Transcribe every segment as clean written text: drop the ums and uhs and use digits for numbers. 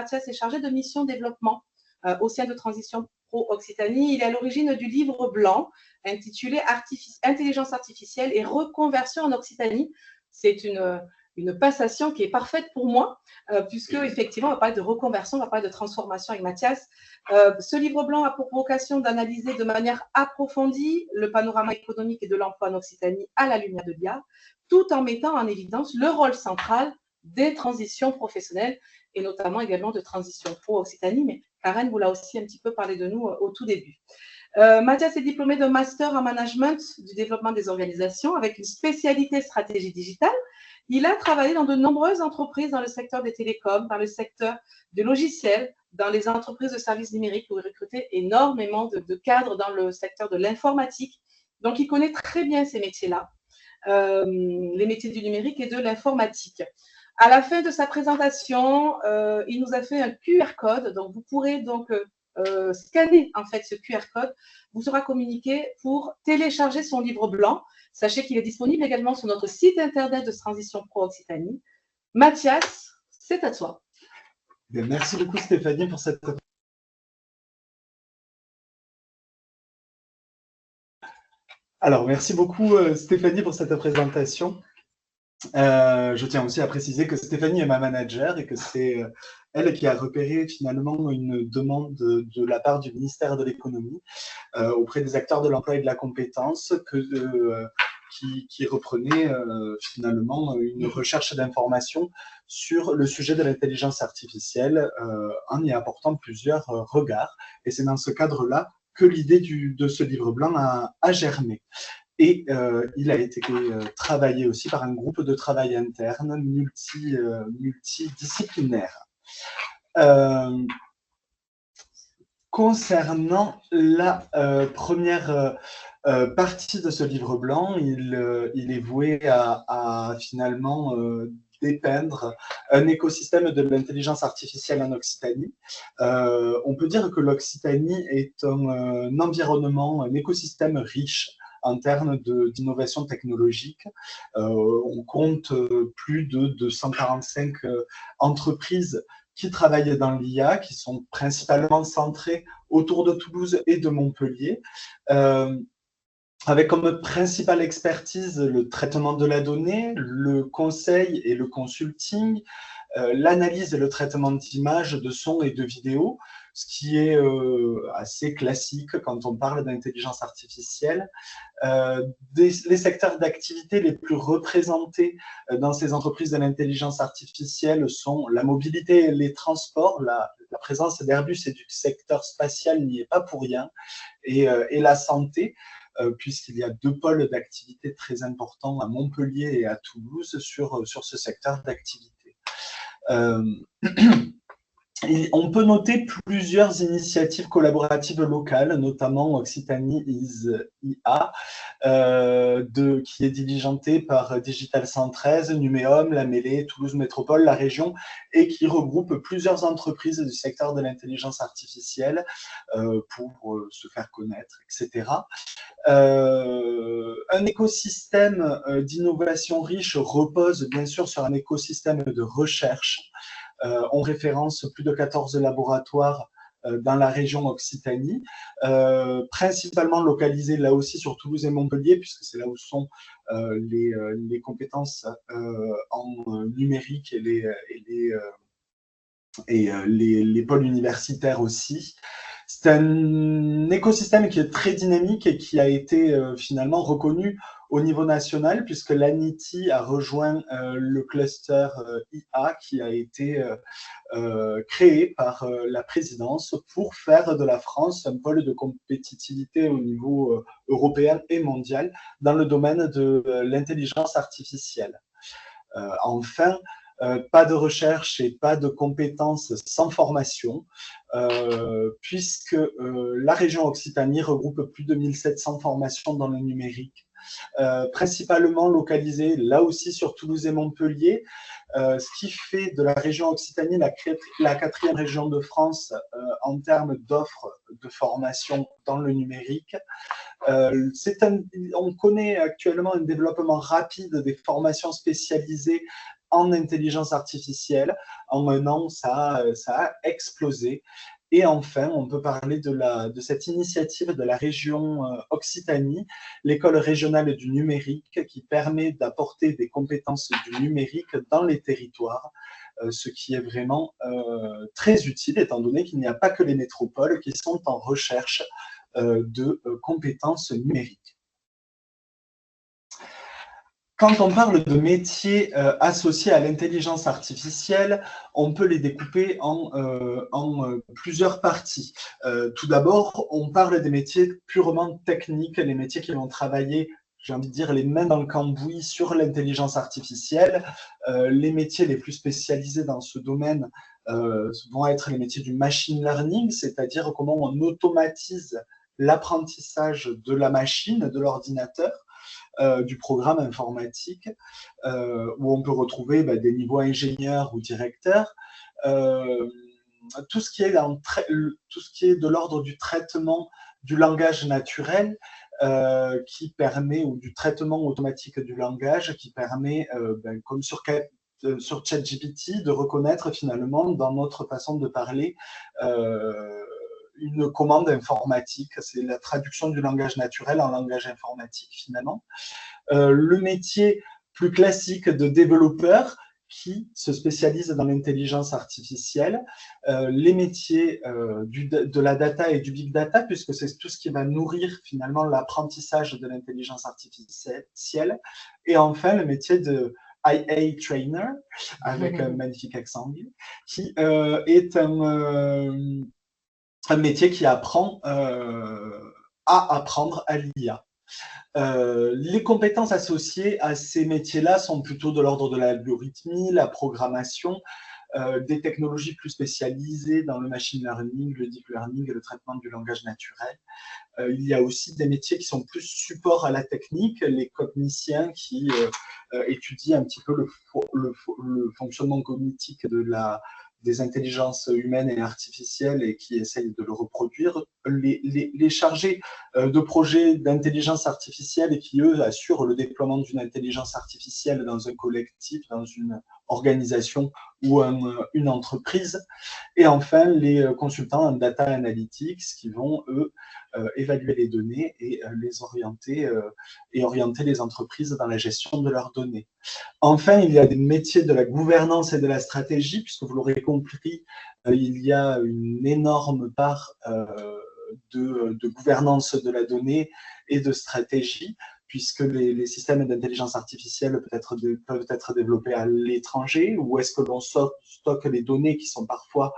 Mathias est chargé de mission développement au sein de Transition Pro Occitanie. Il est à l'origine du livre blanc intitulé Intelligence artificielle et reconversion en Occitanie. C'est une passation qui est parfaite pour moi, puisque effectivement, on va parler de reconversion, on va parler de transformation avec Mathias. Ce livre blanc a pour vocation d'analyser de manière approfondie le panorama économique et de l'emploi en Occitanie à la lumière de l'IA, tout en mettant en évidence le rôle central des transitions professionnelles et notamment également de transition pro Occitanie. Mais Karen vous l'a aussi un petit peu parlé de nous au tout début. Mathias est diplômé d'un master en management du développement des organisations avec une spécialité stratégie digitale. Il a travaillé dans de nombreuses entreprises dans le secteur des télécoms, dans le secteur des logiciels, dans les entreprises de services numériques où il recrutait énormément de cadres dans le secteur de l'informatique. Donc, il connaît très bien ces métiers-là, les métiers du numérique et de l'informatique. À la fin de sa présentation, il nous a fait un QR code. Donc, vous pourrez donc scanner en fait ce QR code, vous sera communiqué pour télécharger son livre blanc. Sachez qu'il est disponible également sur notre site internet de Transition Pro Occitanie. Mathias, c'est à toi. Bien, merci beaucoup Stéphanie pour cette... Alors, merci beaucoup Stéphanie pour cette présentation. Je tiens aussi à préciser que Stéphanie est ma manager et que c'est elle qui a repéré finalement une demande de la part du ministère de l'économie auprès des acteurs de l'emploi et de la compétence qui reprenait finalement une recherche d'informations sur le sujet de l'intelligence artificielle en y apportant plusieurs regards. Et c'est dans ce cadre-là que l'idée de ce livre blanc a germé. Et il a été travaillé aussi par un groupe de travail interne multidisciplinaire. Concernant la première partie de ce livre blanc, il est voué à finalement dépeindre un écosystème de l'intelligence artificielle en Occitanie. On peut dire que l'Occitanie est un environnement, un écosystème riche en termes d'innovation technologique. On compte plus de 245 entreprises qui travaillent dans l'IA, qui sont principalement centrées autour de Toulouse et de Montpellier, avec comme principale expertise le traitement de la donnée, le conseil et le consulting, l'analyse et le traitement d'images, de sons et de vidéos, ce qui est assez classique quand on parle d'intelligence artificielle. Les secteurs d'activité les plus représentés dans ces entreprises de l'intelligence artificielle sont la mobilité et les transports. La présence d'Airbus et du secteur spatial n'y est pas pour rien, et la santé, puisqu'il y a deux pôles d'activité très importants à Montpellier et à Toulouse sur ce secteur d'activité. On peut noter plusieurs initiatives collaboratives locales, notamment Occitanie is IA, qui est diligentée par Digital 113, Numéum, La Mêlée, Toulouse Métropole, la région, et qui regroupe plusieurs entreprises du secteur de l'intelligence artificielle pour se faire connaître, etc. Un écosystème d'innovation riche repose bien sûr sur un écosystème de recherche. On référence plus de 14 laboratoires dans la région Occitanie, principalement localisés là aussi sur Toulouse et Montpellier, puisque c'est là où sont les compétences en numérique et les pôles universitaires aussi. C'est un écosystème qui est très dynamique et qui a été finalement reconnu au niveau national, puisque l'ANITI a rejoint le cluster IA qui a été créé par la présidence pour faire de la France un pôle de compétitivité au niveau européen et mondial dans le domaine de l'intelligence artificielle. Enfin, pas de recherche et pas de compétences sans formation, puisque la région Occitanie regroupe plus de 1700 formations dans le numérique, principalement localisées là aussi sur Toulouse et Montpellier, ce qui fait de la région Occitanie la quatrième région de France en termes d'offres de formation dans le numérique. On connaît actuellement un développement rapide des formations spécialisées en intelligence artificielle. En un an, ça a explosé. Et enfin, on peut parler de cette initiative de la région Occitanie, l'école régionale du numérique, qui permet d'apporter des compétences du numérique dans les territoires, ce qui est vraiment très utile, étant donné qu'il n'y a pas que les métropoles qui sont en recherche de compétences numériques. Quand on parle de métiers associés à l'intelligence artificielle, on peut les découper en plusieurs parties. Tout d'abord, on parle des métiers purement techniques, les métiers qui vont travailler, j'ai envie de dire, les mains dans le cambouis sur l'intelligence artificielle. Les métiers les plus spécialisés dans ce domaine vont être les métiers du machine learning, c'est-à-dire comment on automatise l'apprentissage de la machine, de l'ordinateur, du programme informatique, où on peut retrouver des niveaux ingénieurs ou directeurs. Tout ce qui est de l'ordre du traitement du langage naturel, qui permet, ou du traitement automatique du langage, qui permet, comme sur ChatGPT, de reconnaître finalement dans notre façon de parler une commande informatique. C'est la traduction du langage naturel en langage informatique finalement. Le métier plus classique de développeur qui se spécialise dans l'intelligence artificielle, les métiers de la data et du big data, puisque c'est tout ce qui va nourrir finalement l'apprentissage de l'intelligence artificielle, et enfin le métier de IA trainer, avec un magnifique accent anglais, qui est un métier qui apprend à apprendre à l'IA. Les compétences associées à ces métiers-là sont plutôt de l'ordre de l'algorithmie, la programmation, des technologies plus spécialisées dans le machine learning, le deep learning et le traitement du langage naturel. Il y a aussi des métiers qui sont plus support à la technique, les cogniciens qui étudient un petit peu le fonctionnement cognitif des intelligences humaines et artificielles et qui essayent de le reproduire, les chargés de projets d'intelligence artificielle et qui, eux, assurent le déploiement d'une intelligence artificielle dans un collectif, dans une organisation ou une entreprise. Et enfin, les consultants en data analytics qui vont, eux, évaluer les données et les orienter et orienter les entreprises dans la gestion de leurs données. Enfin, il y a des métiers de la gouvernance et de la stratégie, puisque vous l'aurez compris, il y a une énorme part de gouvernance de la donnée et de stratégie, puisque les systèmes d'intelligence artificielle peuvent être développés à l'étranger, ou est-ce que l'on stocke les données qui sont parfois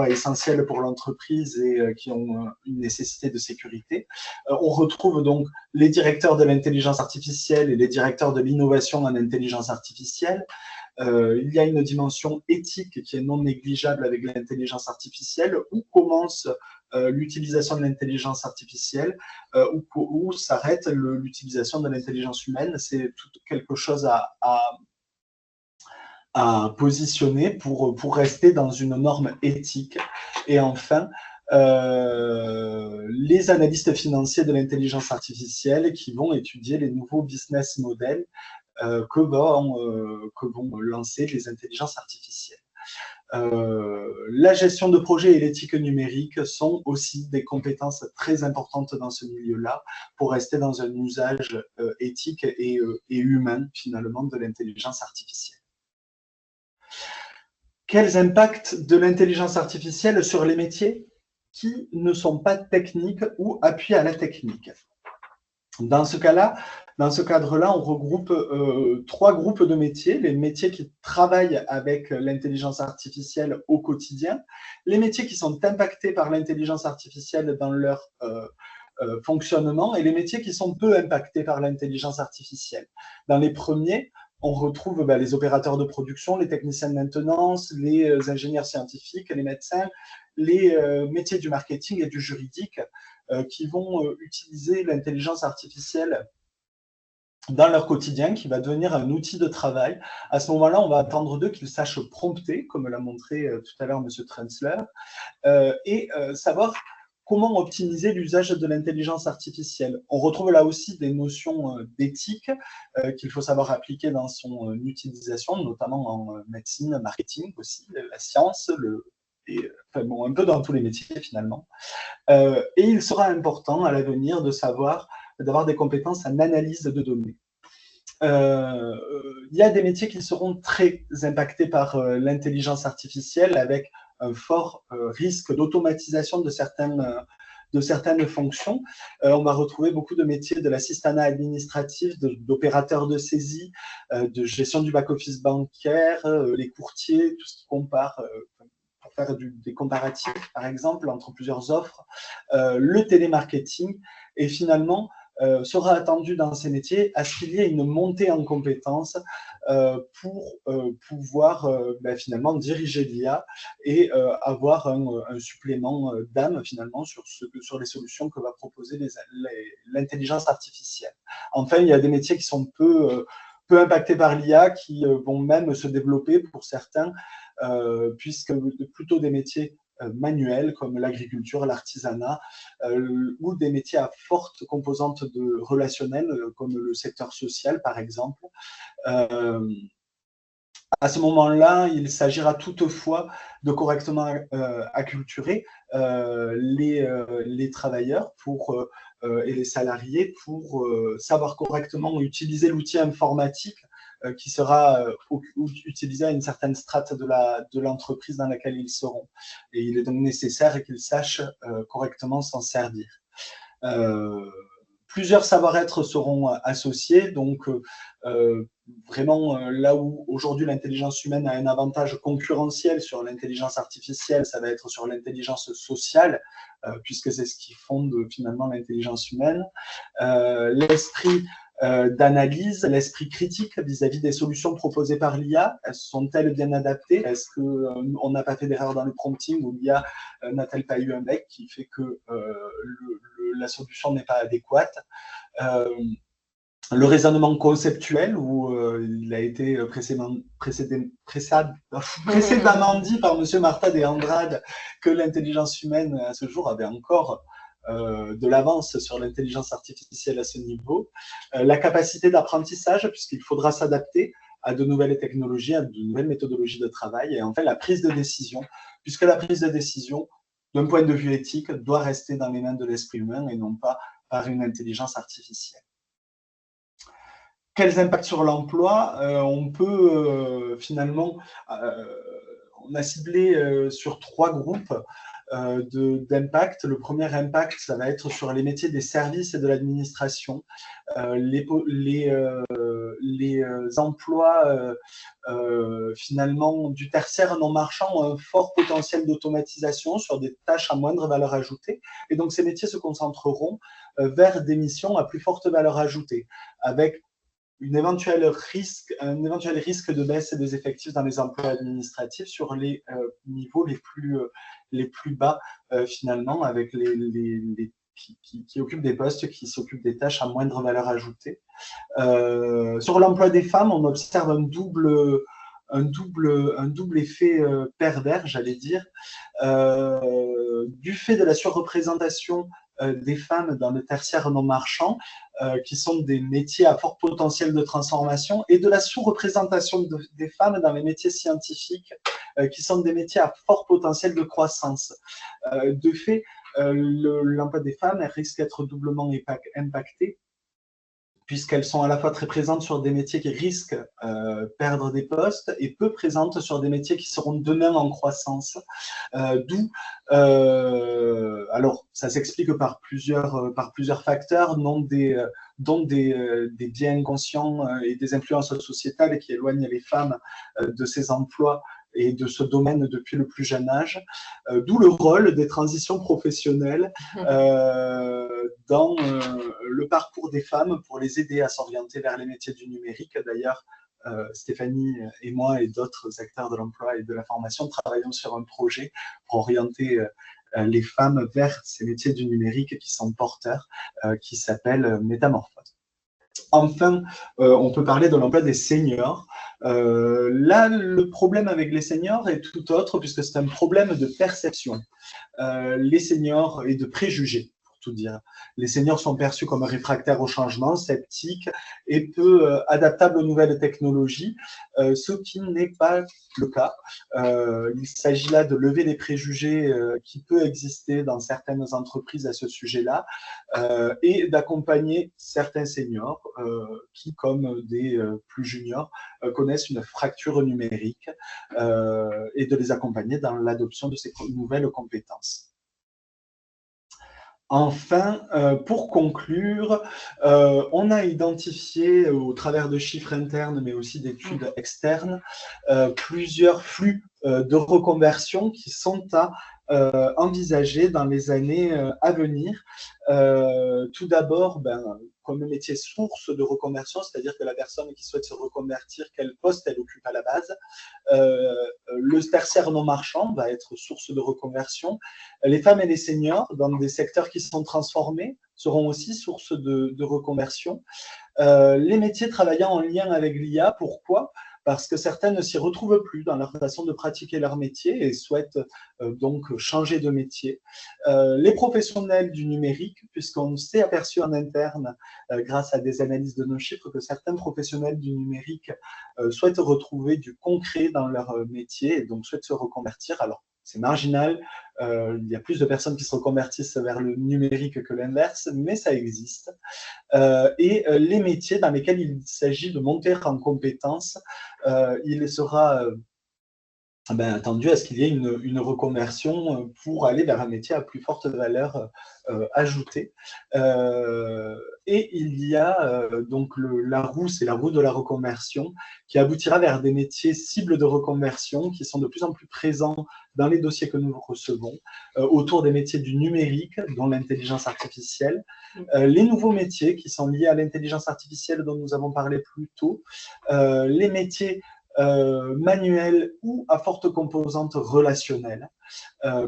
essentielles pour l'entreprise et qui ont une nécessité de sécurité. On retrouve donc les directeurs de l'intelligence artificielle et les directeurs de l'innovation en intelligence artificielle. Il y a une dimension éthique qui est non négligeable avec l'intelligence artificielle, où commence l'utilisation de l'intelligence artificielle, où s'arrête l'utilisation de l'intelligence humaine. C'est quelque chose à positionner pour rester dans une norme éthique. Et enfin, les analystes financiers de l'intelligence artificielle qui vont étudier les nouveaux business models que vont lancer les intelligences artificielles. La gestion de projet et l'éthique numérique sont aussi des compétences très importantes dans ce milieu-là pour rester dans un usage éthique et humain finalement de l'intelligence artificielle. Quels impacts de l'intelligence artificielle sur les métiers qui ne sont pas techniques ou appuyés à la technique? Dans ce cas-là, dans ce cadre-là, on regroupe trois groupes de métiers. Les métiers qui travaillent avec l'intelligence artificielle au quotidien, les métiers qui sont impactés par l'intelligence artificielle dans leur fonctionnement et les métiers qui sont peu impactés par l'intelligence artificielle. Dans les premiers, on retrouve les opérateurs de production, les techniciens de maintenance, les ingénieurs scientifiques, les médecins, les métiers du marketing et du juridique qui vont utiliser l'intelligence artificielle dans leur quotidien, qui va devenir un outil de travail. À ce moment-là, on va attendre d'eux qu'ils sachent prompter, comme l'a montré tout à l'heure M. Trenzler, et savoir comment optimiser l'usage de l'intelligence artificielle. On retrouve là aussi des notions d'éthique qu'il faut savoir appliquer dans son utilisation, notamment en médecine, marketing aussi, la science, enfin, bon, un peu dans tous les métiers finalement. Et il sera important à l'avenir d'avoir des compétences en analyse de données. Il y a des métiers qui seront très impactés par l'intelligence artificielle avec un fort risque d'automatisation de certaines fonctions. On va retrouver beaucoup de métiers de l'assistanat administratif, d'opérateurs de saisie, de gestion du back-office bancaire, les courtiers, tout ce qui compare, pour faire des comparatifs, par exemple, entre plusieurs offres, le télémarketing, et finalement, sera attendu dans ces métiers à ce qu'il y ait une montée en compétences pour pouvoir finalement diriger l'IA et avoir un supplément d'âme finalement sur les solutions que va proposer l'intelligence artificielle. Enfin, il y a des métiers qui sont peu impactés par l'IA, qui vont même se développer pour certains, puisque plutôt des métiers manuels comme l'agriculture, l'artisanat, ou des métiers à forte composante de relationnel, comme le secteur social par exemple. À ce moment-là, il s'agira toutefois de correctement acculturer les travailleurs et les salariés pour savoir correctement utiliser l'outil informatique qui sera utilisé à une certaine strate de l'entreprise dans laquelle ils seront. Et il est donc nécessaire qu'ils sachent correctement s'en servir. Plusieurs savoir-être seront associés, donc vraiment là où aujourd'hui l'intelligence humaine a un avantage concurrentiel sur l'intelligence artificielle, ça va être sur l'intelligence sociale, puisque c'est ce qui fonde finalement l'intelligence humaine. L'esprit d'analyse, l'esprit critique vis-à-vis des solutions proposées par l'IA, sont-elles bien adaptées? Est-ce qu'on n'a pas fait d'erreur dans le prompting, ou l'IA n'a-t-elle pas eu un bug qui fait que la solution n'est pas adéquate? Le raisonnement conceptuel, où il a été précédemment dit par M. Marta de Andrade que l'intelligence humaine à ce jour avait encore de l'avance sur l'intelligence artificielle à ce niveau. La capacité d'apprentissage, puisqu'il faudra s'adapter à de nouvelles technologies, à de nouvelles méthodologies de travail. Et enfin, la prise de décision, puisque la prise de décision, d'un point de vue éthique, doit rester dans les mains de l'esprit humain et non pas par une intelligence artificielle. Quels impacts sur l'emploi? On peut finalement, on a ciblé sur 3 groupes d'impact. Le premier impact, ça va être sur les métiers des services et de l'administration. Les emplois finalement du tertiaire non marchand ont un fort potentiel d'automatisation sur des tâches à moindre valeur ajoutée. Et donc, ces métiers se concentreront vers des missions à plus forte valeur ajoutée, avec un éventuel risque de baisse des effectifs dans les emplois administratifs sur les niveaux les plus bas, finalement, avec qui occupent des postes, qui s'occupent des tâches à moindre valeur ajoutée. Sur l'emploi des femmes, on observe un double effet pervers, j'allais dire, du fait de la surreprésentation des femmes dans le tertiaire non marchand, qui sont des métiers à fort potentiel de transformation, et de la sous-représentation des femmes dans les métiers scientifiques, qui sont des métiers à fort potentiel de croissance. De fait, l'emploi des femmes risque d'être doublement impacté, puisqu'elles sont à la fois très présentes sur des métiers qui risquent perdre des postes et peu présentes sur des métiers qui seront demain en croissance. D'où, alors ça s'explique par plusieurs facteurs, dont des biais inconscients et des influences sociétales qui éloignent les femmes de ces emplois et de ce domaine depuis le plus jeune âge, d'où le rôle des transitions professionnelles dans le parcours des femmes pour les aider à s'orienter vers les métiers du numérique. D'ailleurs, Stéphanie et moi et d'autres acteurs de l'emploi et de la formation travaillons sur un projet pour orienter les femmes vers ces métiers du numérique qui sont porteurs, qui s'appelle Métamorphose. Enfin, on peut parler de l'emploi des seniors. Là, le problème avec les seniors est tout autre, puisque c'est un problème de perception. Les seniors et de préjugés, pour tout dire. Les seniors sont perçus comme réfractaires au changement, sceptiques et peu adaptables aux nouvelles technologies, ce qui n'est pas le cas. Il s'agit là de lever les préjugés qui peuvent exister dans certaines entreprises à ce sujet-là et d'accompagner certains seniors qui, comme des plus juniors, connaissent une fracture numérique et de les accompagner dans l'adoption de ces nouvelles compétences. Enfin, pour conclure, on a identifié au travers de chiffres internes, mais aussi d'études externes, plusieurs flux de reconversion qui sont à envisager dans les années à venir. Tout d'abord, comme métier source de reconversion, c'est-à-dire que la personne qui souhaite se reconvertir, quel poste elle occupe à la base. Le tertiaire non marchand va être source de reconversion. Les femmes et les seniors, dans des secteurs qui sont transformés, seront aussi source de reconversion. Les métiers travaillant en lien avec l'IA, pourquoi ? Parce que certaines ne s'y retrouvent plus dans leur façon de pratiquer leur métier et souhaitent donc changer de métier. Les professionnels du numérique, puisqu'on s'est aperçu en interne, grâce à des analyses de nos chiffres, que certains professionnels du numérique souhaitent retrouver du concret dans leur métier et donc souhaitent se reconvertir. Alors, c'est marginal, il y a plus de personnes qui se reconvertissent vers le numérique que l'inverse, mais ça existe. Et les métiers dans lesquels il s'agit de monter en compétences, il sera attendu à ce qu'il y ait une reconversion pour aller vers un métier à plus forte valeur ajoutée. Et il y a donc la roue, c'est la roue de la reconversion, qui aboutira vers des métiers cibles de reconversion qui sont de plus en plus présents dans les dossiers que nous recevons, autour des métiers du numérique, dont l'intelligence artificielle, les nouveaux métiers qui sont liés à l'intelligence artificielle dont nous avons parlé plus tôt, les métiers manuels ou à forte composante relationnelle,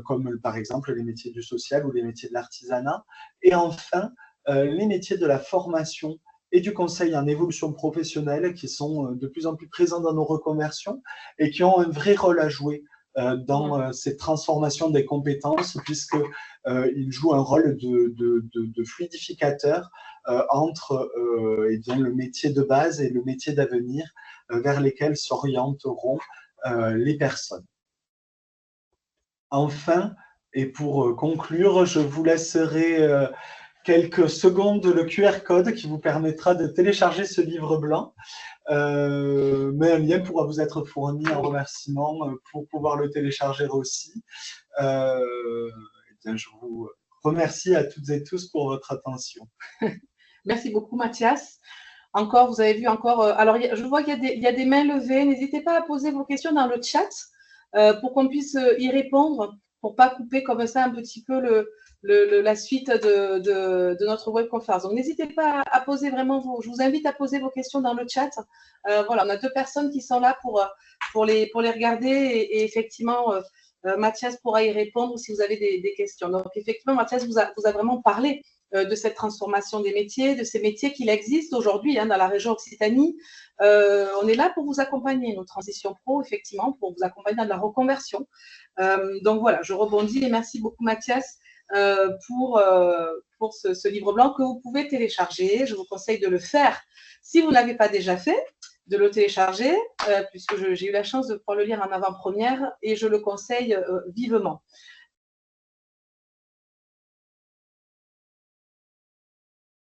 comme par exemple les métiers du social ou les métiers de l'artisanat, et enfin les métiers de la formation et du conseil en évolution professionnelle qui sont de plus en plus présents dans nos reconversions et qui ont un vrai rôle à jouer dans ces transformations des compétences, puisqu'ils jouent un rôle de fluidificateur entre le métier de base et le métier d'avenir vers lesquels s'orienteront les personnes. Enfin, et pour conclure, je vous laisserai quelques secondes le QR code qui vous permettra de télécharger ce livre blanc. Mais un lien pourra vous être fourni en remerciement pour pouvoir le télécharger aussi. Je vous remercie à toutes et tous pour votre attention. Merci beaucoup, Mathias. Encore, vous avez vu encore. Alors, je vois qu'il y a des mains levées. N'hésitez pas à poser vos questions dans le chat pour qu'on puisse y répondre, pour ne pas couper comme ça un petit peu la suite de notre webconférence. Donc, n'hésitez pas à poser vraiment je vous invite à poser vos questions dans le chat. Voilà, on a 2 personnes qui sont là pour les regarder et effectivement, Mathias pourra y répondre si vous avez des questions. Donc, effectivement, Mathias vous a vraiment parlé de cette transformation des métiers, de ces métiers qu'il existe aujourd'hui dans la région Occitanie. On est là pour vous accompagner, nos transitions pro, effectivement, pour vous accompagner dans la reconversion. Donc voilà, je rebondis et merci beaucoup Mathias pour ce livre blanc que vous pouvez télécharger. Je vous conseille de le faire si vous ne l'avez pas déjà fait, de le télécharger, puisque j'ai eu la chance de pouvoir le lire en avant-première et je le conseille vivement.